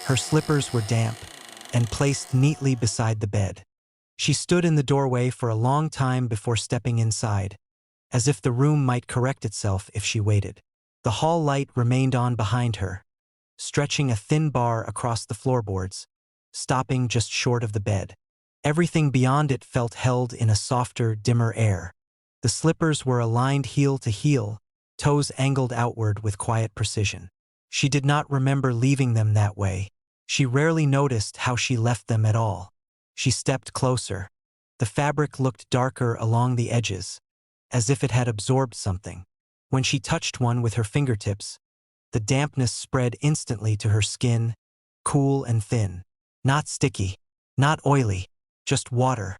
Her slippers were damp and placed neatly beside the bed. She stood in the doorway for a long time before stepping inside, as if the room might correct itself if she waited. The hall light remained on behind her, stretching a thin bar across the floorboards, stopping just short of the bed. Everything beyond it felt held in a softer, dimmer air. The slippers were aligned heel to heel, toes angled outward with quiet precision. She did not remember leaving them that way. She rarely noticed how she left them at all. She stepped closer. The fabric looked darker along the edges, as if it had absorbed something. When she touched one with her fingertips, the dampness spread instantly to her skin, cool and thin. Not sticky, not oily, just water.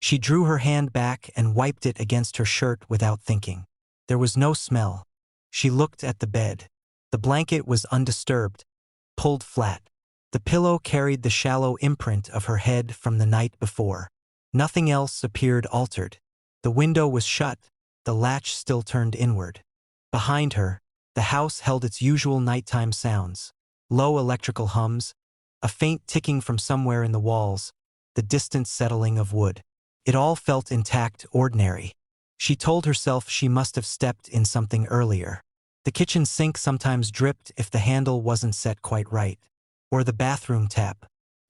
She drew her hand back and wiped it against her shirt without thinking. There was no smell. She looked at the bed. The blanket was undisturbed, pulled flat. The pillow carried the shallow imprint of her head from the night before. Nothing else appeared altered. The window was shut, the latch still turned inward. Behind her, the house held its usual nighttime sounds. Low electrical hums, a faint ticking from somewhere in the walls, the distant settling of wood. It all felt intact, ordinary. She told herself she must have stepped in something earlier. The kitchen sink sometimes dripped if the handle wasn't set quite right. Or the bathroom tap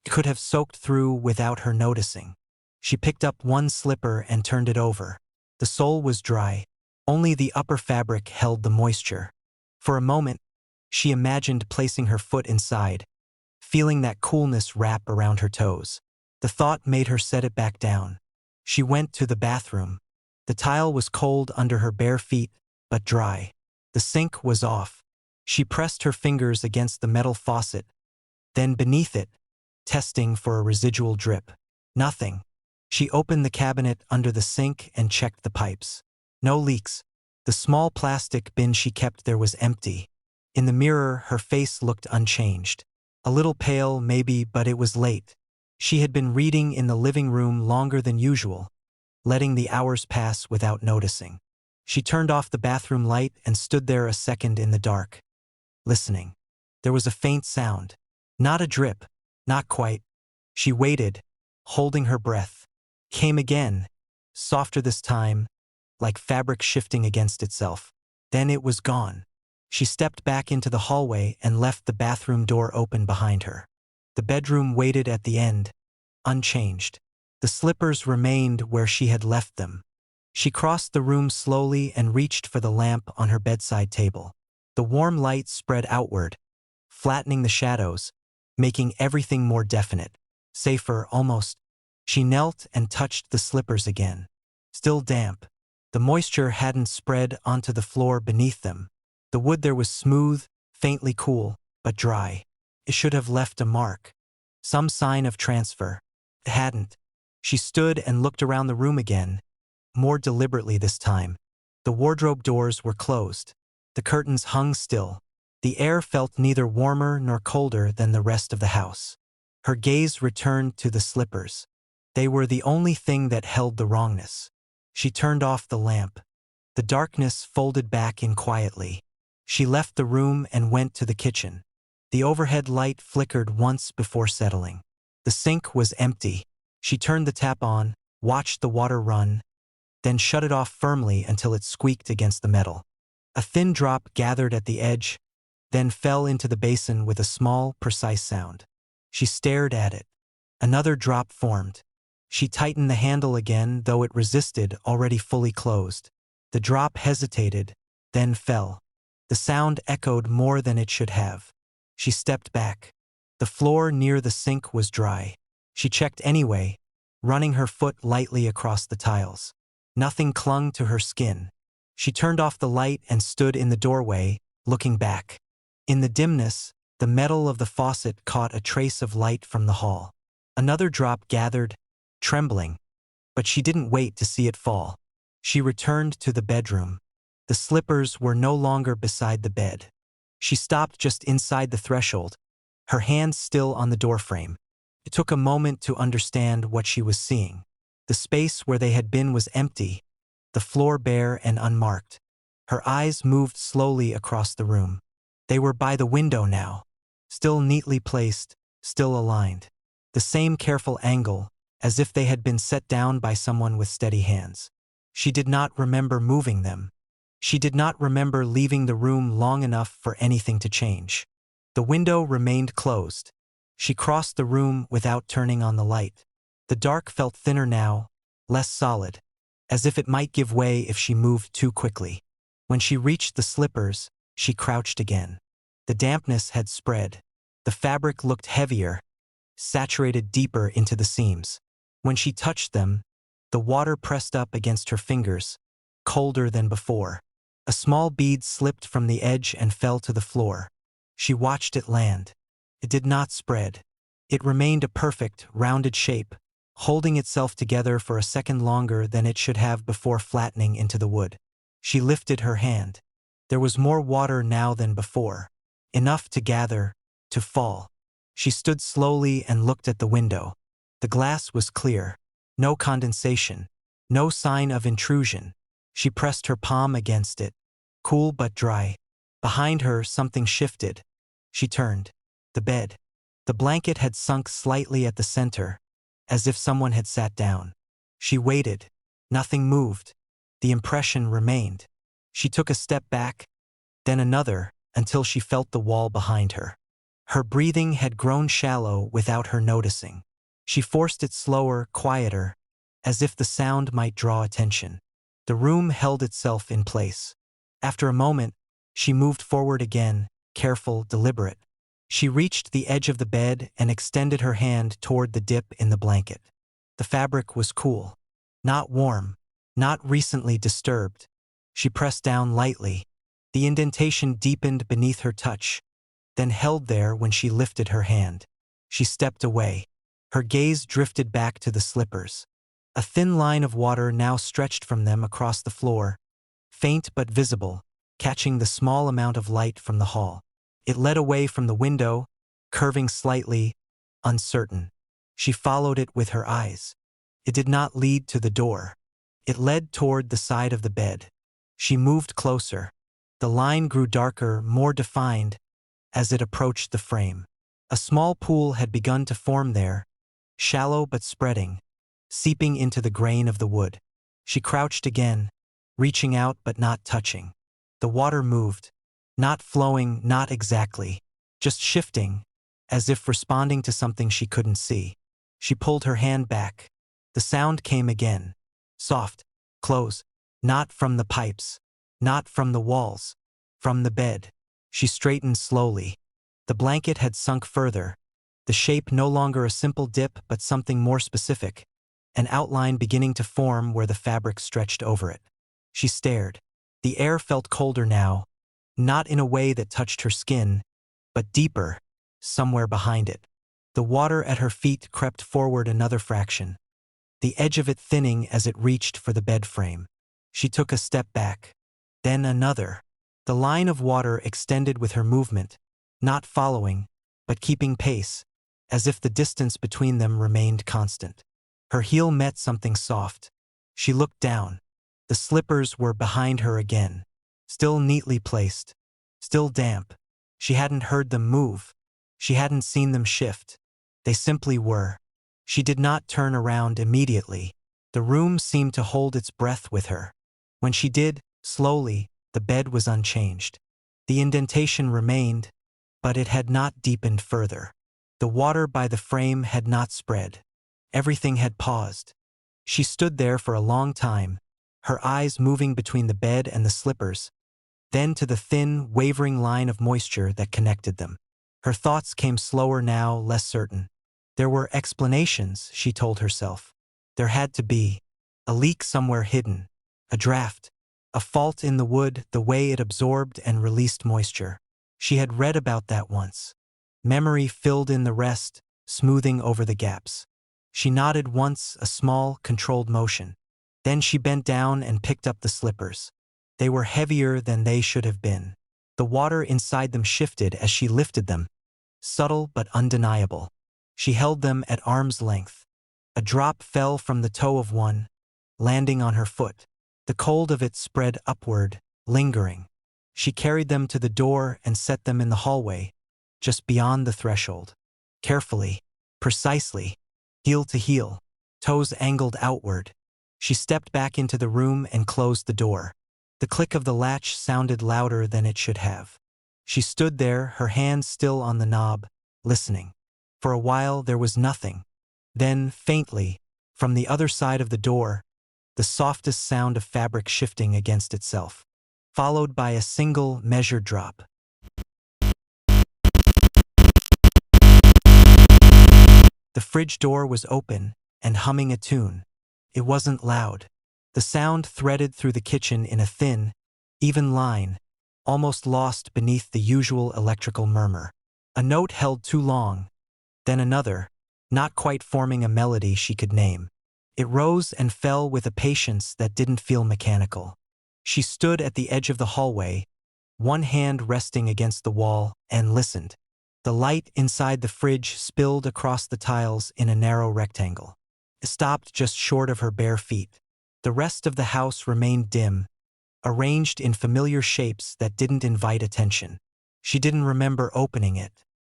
could have soaked through without her noticing. She picked up one slipper and turned it over. The sole was dry. Only the upper fabric held the moisture. For a moment, she imagined placing her foot inside, feeling that coolness wrap around her toes. The thought made her set it back down. She went to the bathroom. The tile was cold under her bare feet, but dry. The sink was off. She pressed her fingers against the metal faucet, then beneath it, testing for a residual drip. Nothing. She opened the cabinet under the sink and checked the pipes. No leaks. The small plastic bin she kept there was empty. In the mirror, her face looked unchanged. A little pale, maybe, but it was late. She had been reading in the living room longer than usual, letting the hours pass without noticing. She turned off the bathroom light and stood there a second in the dark, listening. There was a faint sound. Not a drip. Not quite. She waited, holding her breath. Came again, softer this time, like fabric shifting against itself. Then it was gone. She stepped back into the hallway and left the bathroom door open behind her. The bedroom waited at the end, unchanged. The slippers remained where she had left them. She crossed the room slowly and reached for the lamp on her bedside table. The warm light spread outward, flattening the shadows, making everything more definite, safer almost. She knelt and touched the slippers again. Still damp. The moisture hadn't spread onto the floor beneath them. The wood there was smooth, faintly cool, but dry. It should have left a mark. Some sign of transfer. It hadn't. She stood and looked around the room again, more deliberately this time. The wardrobe doors were closed. The curtains hung still. The air felt neither warmer nor colder than the rest of the house. Her gaze returned to the slippers. They were the only thing that held the wrongness. She turned off the lamp. The darkness folded back in quietly. She left the room and went to the kitchen. The overhead light flickered once before settling. The sink was empty. She turned the tap on, watched the water run, then shut it off firmly until it squeaked against the metal. A thin drop gathered at the edge, then fell into the basin with a small, precise sound. She stared at it. Another drop formed. She tightened the handle again, though it resisted, already fully closed. The drop hesitated, then fell. The sound echoed more than it should have. She stepped back. The floor near the sink was dry. She checked anyway, running her foot lightly across the tiles. Nothing clung to her skin. She turned off the light and stood in the doorway, looking back. In the dimness, the metal of the faucet caught a trace of light from the hall. Another drop gathered, trembling, but she didn't wait to see it fall. She returned to the bedroom. The slippers were no longer beside the bed. She stopped just inside the threshold, her hands still on the doorframe. It took a moment to understand what she was seeing. The space where they had been was empty, the floor bare and unmarked. Her eyes moved slowly across the room. They were by the window now, still neatly placed, still aligned. The same careful angle, as if they had been set down by someone with steady hands. She did not remember moving them. She did not remember leaving the room long enough for anything to change. The window remained closed. She crossed the room without turning on the light. The dark felt thinner now, less solid, as if it might give way if she moved too quickly. When she reached the slippers, she crouched again. The dampness had spread. The fabric looked heavier, saturated deeper into the seams. When she touched them, the water pressed up against her fingers, colder than before. A small bead slipped from the edge and fell to the floor. She watched it land. It did not spread. It remained a perfect, rounded shape, holding itself together for a second longer than it should have before flattening into the wood. She lifted her hand. There was more water now than before. Enough to gather, to fall. She stood slowly and looked at the window. The glass was clear. No condensation. No sign of intrusion. She pressed her palm against it. Cool but dry. Behind her, something shifted. She turned. The bed. The blanket had sunk slightly at the center, as if someone had sat down. She waited. Nothing moved. The impression remained. She took a step back, then another, until she felt the wall behind her. Her breathing had grown shallow without her noticing. She forced it slower, quieter, as if the sound might draw attention. The room held itself in place. After a moment, she moved forward again, careful, deliberate. She reached the edge of the bed and extended her hand toward the dip in the blanket. The fabric was cool. Not warm. Not recently disturbed. She pressed down lightly. The indentation deepened beneath her touch, then held there when she lifted her hand. She stepped away. Her gaze drifted back to the slippers. A thin line of water now stretched from them across the floor, faint but visible, catching the small amount of light from the hall. It led away from the window, curving slightly, uncertain. She followed it with her eyes. It did not lead to the door. It led toward the side of the bed. She moved closer. The line grew darker, more defined, as it approached the frame. A small pool had begun to form there, shallow but spreading, seeping into the grain of the wood. She crouched again, reaching out but not touching. The water moved, not flowing, not exactly, just shifting, as if responding to something she couldn't see. She pulled her hand back. The sound came again. Soft, close, not from the pipes, not from the walls, from the bed. She straightened slowly. The blanket had sunk further, the shape no longer a simple dip but something more specific, an outline beginning to form where the fabric stretched over it. She stared. The air felt colder now, not in a way that touched her skin, but deeper, somewhere behind it. The water at her feet crept forward another fraction, the edge of it thinning as it reached for the bed frame. She took a step back, then another. The line of water extended with her movement, not following, but keeping pace, as if the distance between them remained constant. Her heel met something soft. She looked down. The slippers were behind her again, still neatly placed, still damp. She hadn't heard them move. She hadn't seen them shift. They simply were. She did not turn around immediately. The room seemed to hold its breath with her. When she did, slowly, the bed was unchanged. The indentation remained, but it had not deepened further. The water by the frame had not spread. Everything had paused. She stood there for a long time, her eyes moving between the bed and the slippers, then to the thin, wavering line of moisture that connected them. Her thoughts came slower now, less certain. There were explanations, she told herself. There had to be. A leak somewhere hidden. A draft. A fault in the wood, the way it absorbed and released moisture. She had read about that once. Memory filled in the rest, smoothing over the gaps. She nodded once, a small, controlled motion. Then she bent down and picked up the slippers. They were heavier than they should have been. The water inside them shifted as she lifted them, subtle but undeniable. She held them at arm's length. A drop fell from the toe of one, landing on her foot. The cold of it spread upward, lingering. She carried them to the door and set them in the hallway, just beyond the threshold. carefully, precisely, heel to heel, toes angled outward. She stepped back into the room and closed the door. The click of the latch sounded louder than it should have. She stood there, her hands still on the knob, listening. For a while there was nothing. Then, faintly, from the other side of the door, the softest sound of fabric shifting against itself, followed by a single, measured drop. The fridge door was open and humming a tune. It wasn't loud. The sound threaded through the kitchen in a thin, even line, almost lost beneath the usual electrical murmur. A note held too long, then another, not quite forming a melody she could name. It rose and fell with a patience that didn't feel mechanical. She stood at the edge of the hallway, one hand resting against the wall, and listened. The light inside the fridge spilled across the tiles in a narrow rectangle. It stopped just short of her bare feet. The rest of the house remained dim, arranged in familiar shapes that didn't invite attention. She didn't remember opening it.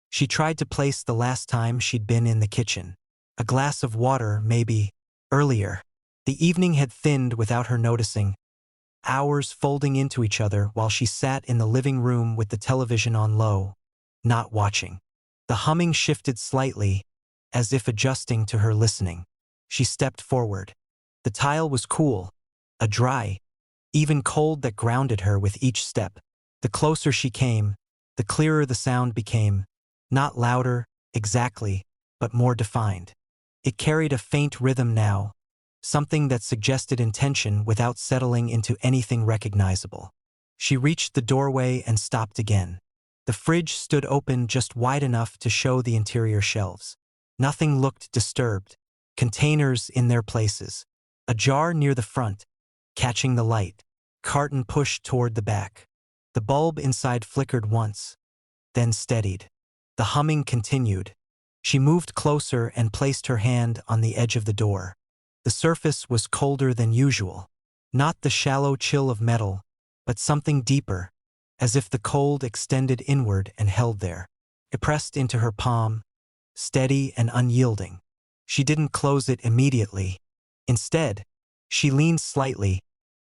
She tried to place the last time she'd been in the kitchen. A glass of water, maybe, earlier. The evening had thinned without her noticing, hours folding into each other while she sat in the living room with the television on low, not watching. The humming shifted slightly, as if adjusting to her listening. She stepped forward. The tile was cool, a dry, even cold that grounded her with each step. The closer she came, the clearer the sound became, not louder, exactly, but more defined. It carried a faint rhythm now, something that suggested intention without settling into anything recognizable. She reached the doorway and stopped again. The fridge stood open just wide enough to show the interior shelves. Nothing looked disturbed. Containers in their places. A jar near the front, catching the light. Carton pushed toward the back. The bulb inside flickered once, then steadied. The humming continued. She moved closer and placed her hand on the edge of the door. The surface was colder than usual. Not the shallow chill of metal, but something deeper, as if the cold extended inward and held there. It pressed into her palm, steady and unyielding. She didn't close it immediately. Instead, she leaned slightly,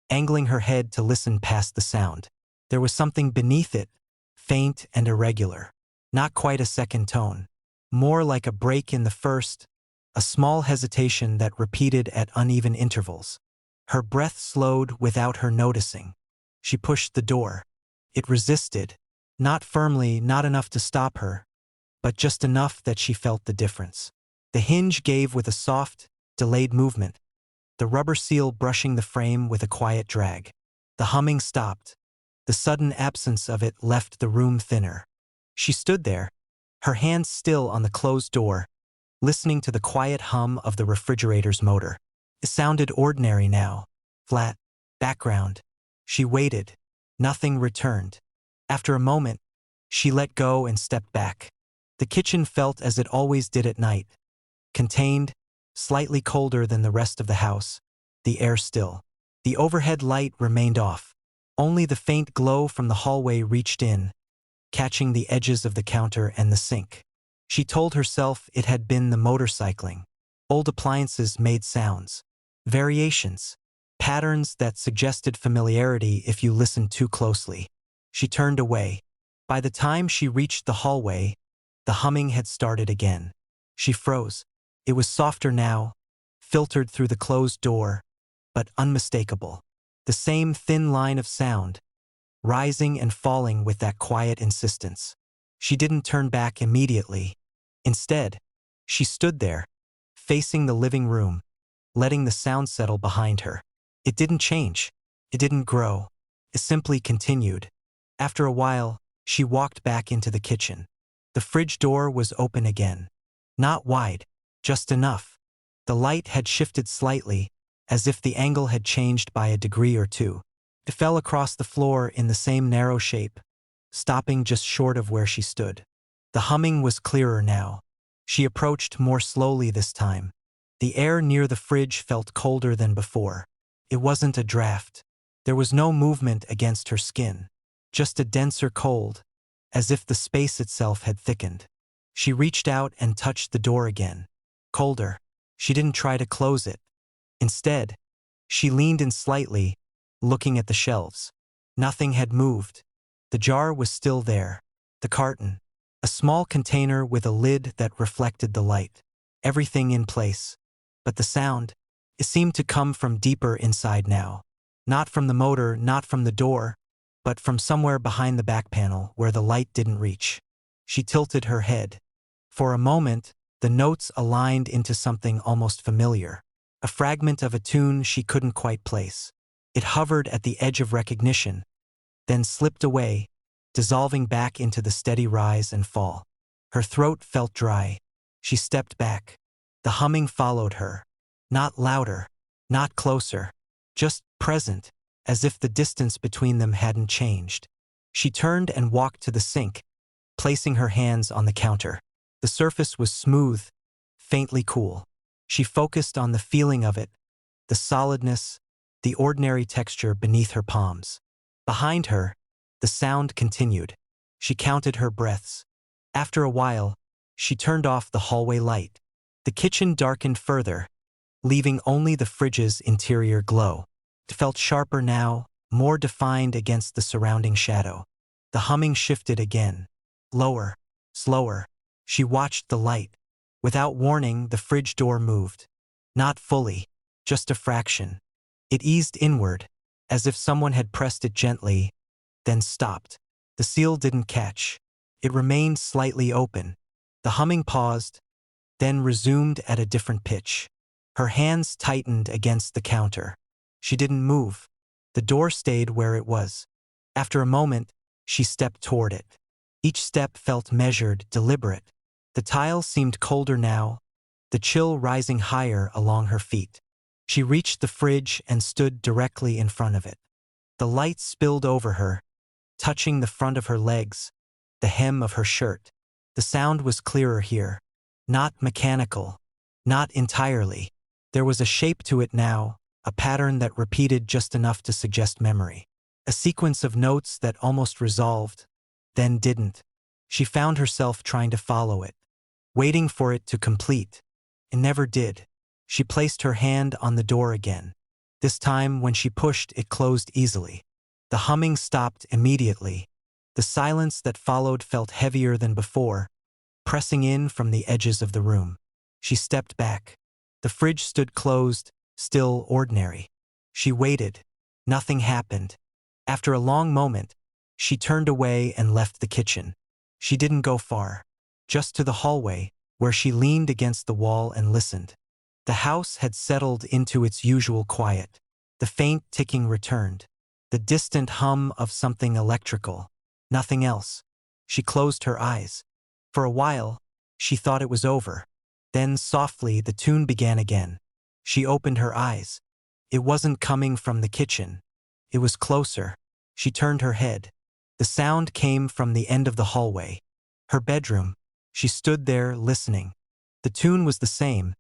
angling her head to listen past the sound. There was something beneath it, faint and irregular. Not quite a second tone. More like a break in the first, a small hesitation that repeated at uneven intervals. Her breath slowed without her noticing. She pushed the door. It resisted, not firmly, not enough to stop her, but just enough that she felt the difference. The hinge gave with a soft, delayed movement, the rubber seal brushing the frame with a quiet drag. The humming stopped. The sudden absence of it left the room thinner. She stood there, her hands still on the closed door, listening to the quiet hum of the refrigerator's motor. It sounded ordinary now, flat, background. She waited. Nothing returned. After a moment, she let go and stepped back. The kitchen felt as it always did at night. Contained, slightly colder than the rest of the house, the air still. The overhead light remained off. Only the faint glow from the hallway reached in, catching the edges of the counter and the sink. She told herself it had been the motorcycling. Old appliances made sounds. Variations. Patterns that suggested familiarity if you listened too closely. She turned away. By the time she reached the hallway, the humming had started again. She froze. It was softer now, filtered through the closed door, but unmistakable. The same thin line of sound, rising and falling with that quiet insistence. She didn't turn back immediately. Instead, she stood there, facing the living room, letting the sound settle behind her. It didn't change. It didn't grow. It simply continued. After a while, she walked back into the kitchen. The fridge door was open again. Not wide, just enough. The light had shifted slightly, as if the angle had changed by a degree or two. It fell across the floor in the same narrow shape, stopping just short of where she stood. The humming was clearer now. She approached more slowly this time. The air near the fridge felt colder than before. It wasn't a draft. There was no movement against her skin, just a denser cold, as if the space itself had thickened. She reached out and touched the door again. Colder. She didn't try to close it. Instead, she leaned in slightly, looking at the shelves. Nothing had moved. The jar was still there. The carton. A small container with a lid that reflected the light. Everything in place. But the sound, it seemed to come from deeper inside now. Not from the motor, not from the door, but from somewhere behind the back panel where the light didn't reach. She tilted her head. For a moment, the notes aligned into something almost familiar. A fragment of a tune she couldn't quite place. It hovered at the edge of recognition, then slipped away, dissolving back into the steady rise and fall. Her throat felt dry. She stepped back. The humming followed her. Not louder, not closer, just present, as if the distance between them hadn't changed. She turned and walked to the sink, placing her hands on the counter. The surface was smooth, faintly cool. She focused on the feeling of it, the solidness, the ordinary texture beneath her palms. Behind her, the sound continued. She counted her breaths. After a while, she turned off the hallway light. The kitchen darkened further, leaving only the fridge's interior glow. It felt sharper now, more defined against the surrounding shadow. The humming shifted again. Lower, slower. She watched the light. Without warning, the fridge door moved. Not fully, just a fraction. It eased inward, as if someone had pressed it gently, then stopped. The seal didn't catch. It remained slightly open. The humming paused, then resumed at a different pitch. Her hands tightened against the counter. She didn't move. The door stayed where it was. After a moment, she stepped toward it. Each step felt measured, deliberate. The tile seemed colder now, the chill rising higher along her feet. She reached the fridge and stood directly in front of it. The light spilled over her, touching the front of her legs, the hem of her shirt. The sound was clearer here. Not mechanical. Not entirely. There was a shape to it now, a pattern that repeated just enough to suggest memory. A sequence of notes that almost resolved, then didn't. She found herself trying to follow it, waiting for it to complete. It never did. She placed her hand on the door again. This time, when she pushed, it closed easily. The humming stopped immediately. The silence that followed felt heavier than before, pressing in from the edges of the room. She stepped back. The fridge stood closed, still ordinary. She waited. Nothing happened. After a long moment, she turned away and left the kitchen. She didn't go far, just to the hallway, where she leaned against the wall and listened. The house had settled into its usual quiet. The faint ticking returned. The distant hum of something electrical. Nothing else. She closed her eyes. For a while, she thought it was over. Then softly the tune began again. She opened her eyes. It wasn't coming from the kitchen. It was closer. She turned her head. The sound came from the end of the hallway. Her bedroom. She stood there listening. The tune was the same,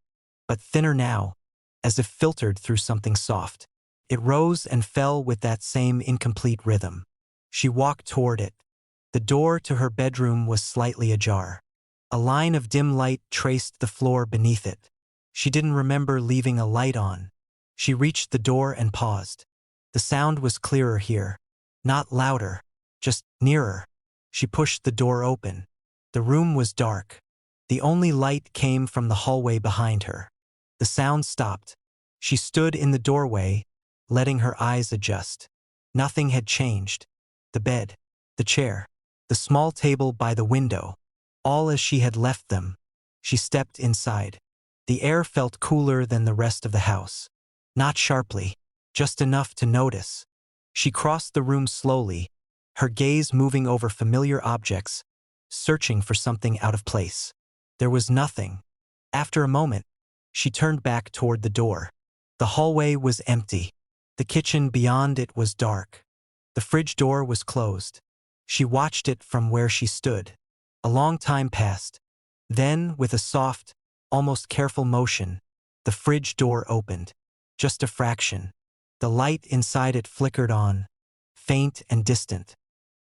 but thinner now, as if filtered through something soft. It rose and fell with that same incomplete rhythm. She walked toward it. The door to her bedroom was slightly ajar. A line of dim light traced the floor beneath it. She didn't remember leaving a light on. She reached the door and paused. The sound was clearer here. Not louder, just nearer. She pushed the door open. The room was dark. The only light came from the hallway behind her. The sound stopped. She stood in the doorway, letting her eyes adjust. Nothing had changed. The bed, the chair, the small table by the window, all as she had left them. She stepped inside. The air felt cooler than the rest of the house. Not sharply, just enough to notice. She crossed the room slowly, her gaze moving over familiar objects, searching for something out of place. There was nothing. After a moment, she turned back toward the door. The hallway was empty. The kitchen beyond it was dark. The fridge door was closed. She watched it from where she stood. A long time passed. Then, with a soft, almost careful motion, the fridge door opened. Just a fraction. The light inside it flickered on, faint and distant.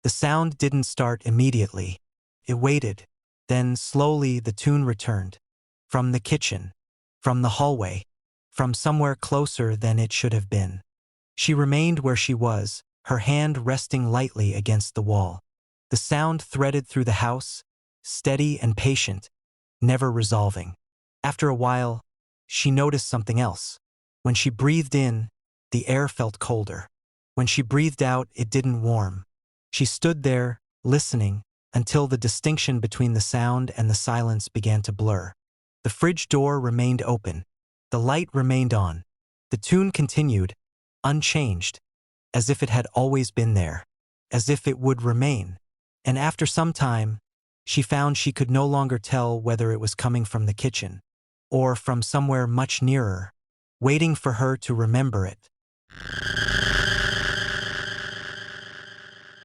The sound didn't start immediately. It waited. Then, slowly, the tune returned. From the kitchen. From the hallway. From somewhere closer than it should have been. She remained where she was, her hand resting lightly against the wall. The sound threaded through the house, steady and patient, never resolving. After a while, she noticed something else. When she breathed in, the air felt colder. When she breathed out, it didn't warm. She stood there, listening, until the distinction between the sound and the silence began to blur. The fridge door remained open. The light remained on. The tune continued, unchanged, as if it had always been there, as if it would remain. And after some time, she found she could no longer tell whether it was coming from the kitchen or from somewhere much nearer, waiting for her to remember it.